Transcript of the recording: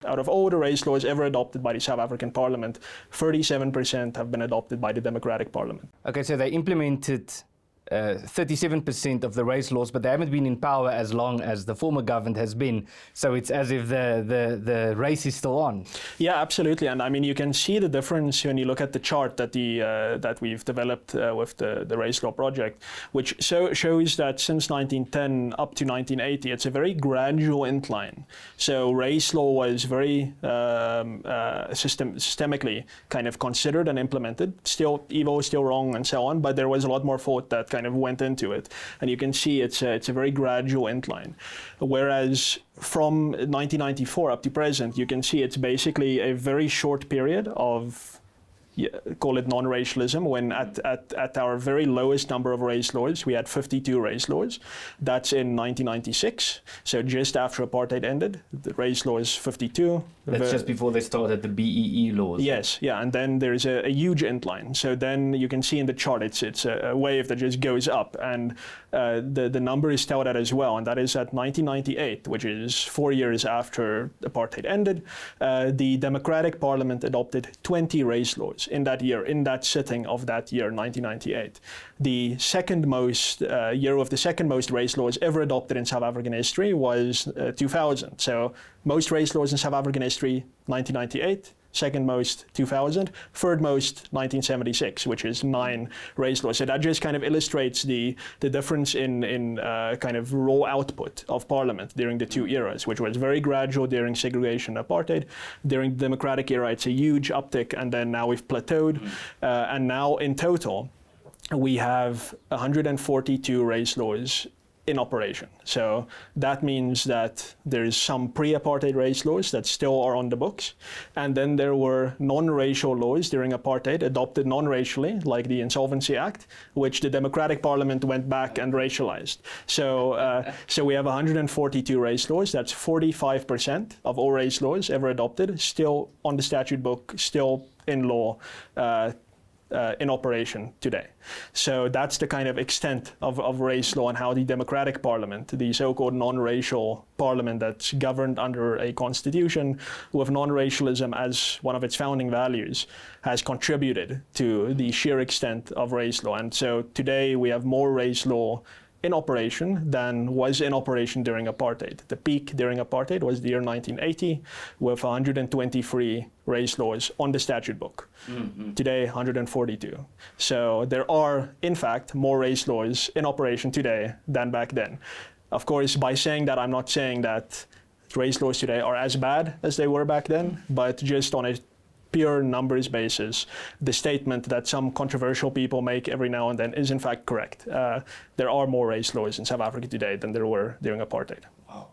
Out of all the race laws ever adopted by the South African Parliament, 37% have been adopted by the Democratic Parliament. Okay, so they implemented 37% of the race laws, but they haven't been in power as long as the former government has been. So it's as if the race is still on. Yeah, absolutely. And I mean, you can see the difference when you look at the chart that that we've developed with the race law project, which shows that since 1910 up to 1980, it's a very gradual incline. So race law was very systemically kind of considered and implemented. Still evil, still wrong, and so on. But there was a lot more thought that kind of went into it, and you can see it's a very gradual incline. Whereas from 1994 up to present, you can see it's basically a very short period of, call it non-racialism, when at our very lowest number of race laws, we had 52 race laws. That's in 1996, so just after apartheid ended. The race law is 52. That's just before they started the BEE laws. Yes, yeah, and then there's a huge incline. So then you can see in the chart, it's a wave that just goes up, and the number is touted as well, and that is at 1998, which is 4 years after apartheid ended. The Democratic Parliament adopted 20 race laws in that year, in that sitting of that year, 1998. The second most, year of the second most race laws ever adopted in South African history was 2000. So most race laws in South African history, 1998. Second most, 2000. Third most, 1976, which is 9 race laws. So that just kind of illustrates the difference in kind of raw output of Parliament during the two eras, which was very gradual during segregation and apartheid. During the Democratic era, it's a huge uptick, and then now we've plateaued. And now in total, we have 142 race laws in operation. So that means that there's some pre-apartheid race laws that still are on the books, and then there were non-racial laws during apartheid adopted non-racially, like the Insolvency Act, which the Democratic Parliament went back and racialized. So so we have 142 race laws. That's 45% of all race laws ever adopted, still on the statute book, still in law, in operation today. So that's the kind of extent of race law and how the Democratic Parliament, the so-called non-racial parliament that's governed under a constitution with non-racialism as one of its founding values, has contributed to the sheer extent of race law. And so today we have more race law in operation than was in operation during apartheid. The peak during apartheid was the year 1980 with 123 race laws on the statute book. Today, 142. So there are, in fact, more race laws in operation today than back then. Of course, by saying that, I'm not saying that race laws today are as bad as they were back then, but just on a pure numbers basis, the statement that some controversial people make every now and then is in fact correct. There are more race laws in South Africa today than there were during apartheid. Wow.